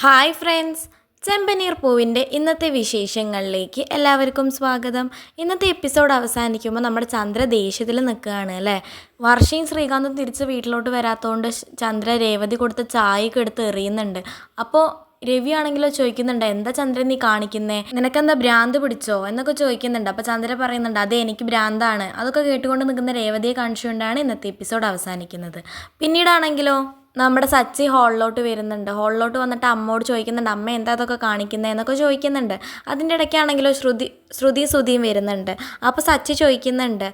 Hi friends, ചെമ്പനീർ പൂവിൻ്റെ ഇന്നത്തെ വിശേഷങ്ങളിലേക്ക് എല്ലാവർക്കും സ്വാഗതം. ഇന്നത്തെ എപ്പിസോഡ് അവസാനിക്കുമ്പോൾ നമ്മുടെ ചന്ദ്ര ദേഷ്യത്തിൽ നിൽക്കുകയാണ് അല്ലേ. വർഷയും ശ്രീകാന്തും തിരിച്ച് വീട്ടിലോട്ട് വരാത്തതുകൊണ്ട് ചന്ദ്ര രേവതി കൊടുത്ത ചായയൊക്കെ എടുത്ത് എറിയുന്നുണ്ട്. അപ്പോൾ രവി ആണെങ്കിലോ ചോദിക്കുന്നുണ്ട്, എന്താ ചന്ദ്രൻ നീ കാണിക്കുന്നേ, നിനക്കെന്താ ഭ്രാന്ത് പിടിച്ചോ എന്നൊക്കെ ചോദിക്കുന്നുണ്ട്. അപ്പോൾ ചന്ദ്ര പറയുന്നുണ്ട്, അതെ എനിക്ക് ഭ്രാന്താണ്. അതൊക്കെ കേട്ടുകൊണ്ട് നിൽക്കുന്ന രേവതിയെ കാണിച്ചുകൊണ്ടാണ് ഇന്നത്തെ എപ്പിസോഡ് അവസാനിക്കുന്നത്. പിന്നീടാണെങ്കിലോ നമ്മുടെ സച്ചി ഹാളിലോട്ട് വരുന്നുണ്ട്. ഹാളിലോട്ട് വന്നിട്ട് അമ്മോട് ചോദിക്കുന്നുണ്ട്, അമ്മ എന്താ അതൊക്കെ കാണിക്കുന്നത് എന്നൊക്കെ ചോദിക്കുന്നുണ്ട്. അതിൻ്റെ ഇടയ്ക്കാണെങ്കിലോ ശ്രുതിയും വരുന്നുണ്ട്. അപ്പോൾ സച്ചി ചോദിക്കുന്നുണ്ട്,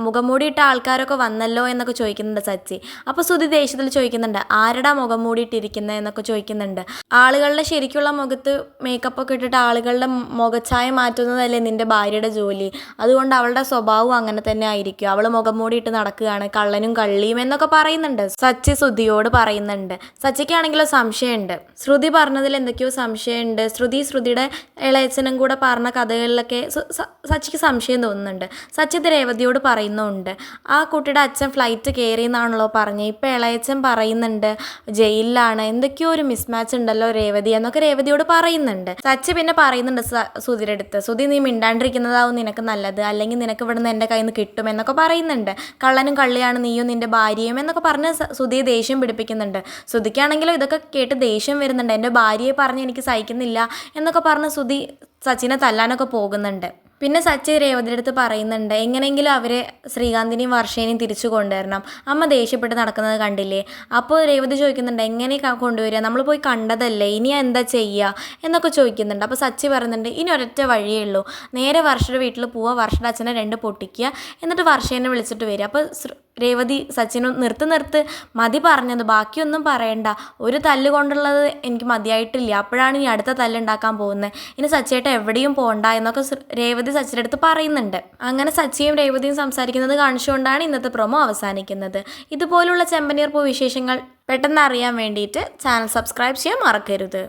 മുഖംമൂടി ഇട്ട ആൾക്കാരൊക്കെ വന്നല്ലോ എന്നൊക്കെ ചോദിക്കുന്നുണ്ട് സച്ചി. അപ്പോൾ ശ്രുതി ദേഷ്യത്തിൽ ചോദിക്കുന്നുണ്ട്, ആരുടെ മുഖം മൂടിയിട്ടിരിക്കുന്നത് എന്നൊക്കെ ചോദിക്കുന്നുണ്ട്. ആളുകളുടെ ശരിക്കുള്ള മുഖത്ത് മേക്കപ്പൊക്കെ ഇട്ടിട്ട് ആളുകളുടെ മുഖച്ഛായ മാറ്റുന്നതല്ലേ നിൻ്റെ ഭാര്യയുടെ ജോലി, അതുകൊണ്ട് അവളുടെ സ്വഭാവം അങ്ങനെ തന്നെ ആയിരിക്കും, അവൾ മുഖം മൂടിയിട്ട് നടക്കുകയാണ്, കള്ളനും കള്ളിയും എന്നൊക്കെ പറയുന്നുണ്ട് സച്ചി ശ്രുതിയോട് പറയുന്നുണ്ട്. സച്ചിക്കാണെങ്കിലോ സംശയമുണ്ട്, ശ്രുതി പറഞ്ഞതിൽ എന്തൊക്കെയോ സംശയമുണ്ട്. ശ്രുതിയുടെ ഇളയച്ചനും കൂടെ പറഞ്ഞ കഥകളിലൊക്കെ സച്ചിക്ക് സംശയം തോന്നുന്നുണ്ട്. സച്ചി ഇത് രേവതിയോട് പറയുന്നുണ്ട്, ആ കുട്ടിയുടെ അച്ഛൻ ഫ്ലൈറ്റ് കയറി എന്നാണല്ലോ പറഞ്ഞത്, ഇപ്പം ഇളയച്ചൻ പറയുന്നുണ്ട് ജയിലിലാണ്, എന്തൊക്കെയോ ഒരു മിസ്മാച്ച് ഉണ്ടല്ലോ രേവതി എന്നൊക്കെ രേവതിയോട് പറയുന്നുണ്ട്. സച്ചി പിന്നെ പറയുന്നുണ്ട് ശ്രുതിയുടെ അടുത്ത്, ശ്രുതി നീ മിണ്ടാണ്ടിരിക്കുന്നതാവും നിനക്ക് നല്ലത്, അല്ലെങ്കിൽ നിനക്ക് ഇവിടുന്ന് എൻ്റെ കയ്യിൽ നിന്ന് കിട്ടും എന്നൊക്കെ പറയുന്നുണ്ട്. കള്ളനും കള്ളിയാണ് നീയും നിൻ്റെ ഭാര്യയും എന്നൊക്കെ പറഞ്ഞ് ശ്രുതിയെ ദേഷ്യം പിടിപ്പിക്കുന്നുണ്ട്. ശ്രുതിക്കാണെങ്കിലും ഇതൊക്കെ കേട്ട് ദേഷ്യം വരുന്നുണ്ട്. എൻ്റെ ഭാര്യയെ പറഞ്ഞ് എനിക്ക് സഹിക്കുന്നില്ല എന്നൊക്കെ പറഞ്ഞ് ശ്രുതി സച്ചിനെ തല്ലാനൊക്കെ പോകുന്നുണ്ട്. പിന്നെ സച്ചി രേവതിയുടെ അടുത്ത് പറയുന്നുണ്ട്, എങ്ങനെയെങ്കിലും അവരെ ശ്രീകാന്തിനെയും വർഷേനെയും തിരിച്ചു കൊണ്ടുവരണം, അമ്മ ദേഷ്യപ്പെട്ട് നടക്കുന്നത് കണ്ടില്ലേ. അപ്പോൾ രേവതി ചോദിക്കുന്നുണ്ട്, എങ്ങനെ കൊണ്ടുവരിക, നമ്മൾ പോയി കണ്ടതല്ലേ, ഇനി എന്താ ചെയ്യുക എന്നൊക്കെ ചോദിക്കുന്നുണ്ട്. അപ്പോൾ സച്ചി പറയുന്നുണ്ട്, ഇനി ഒരൊറ്റ വഴിയേ ഉള്ളൂ, നേരെ വർഷയുടെ വീട്ടിൽ പോവുക, വർഷയുടെ അച്ഛനെ 2 പൊട്ടിക്കുക, എന്നിട്ട് വർഷേനെ വിളിച്ചിട്ട് വരിക. അപ്പോൾ രേവതി സച്ചിനും നിർത്ത് മതി പറഞ്ഞത്, ബാക്കിയൊന്നും പറയണ്ട, ഒരു തല്ല് കൊണ്ടുള്ളത് എനിക്ക് മതിയായിട്ടില്ല, അപ്പോഴാണ് ഇനി അടുത്ത തല്ലുണ്ടാക്കാൻ പോകുന്നത്, ഇനി സച്ചിയായിട്ട് എവിടെയും പോകണ്ട എന്നൊക്കെ രേവതി സച്ചിയുടെ അടുത്ത് പറയുന്നുണ്ട്. അങ്ങനെ സച്ചിയും രേവതിയും സംസാരിക്കുന്നത് കാണിച്ചുകൊണ്ടാണ് ഇന്നത്തെ പ്രൊമോ അവസാനിക്കുന്നത്. ഇതുപോലുള്ള ചെമ്പനീർ പൂ വിശേഷങ്ങൾ പെട്ടെന്ന് അറിയാൻ വേണ്ടിയിട്ട് ചാനൽ സബ്സ്ക്രൈബ് ചെയ്യാൻ മറക്കരുത്.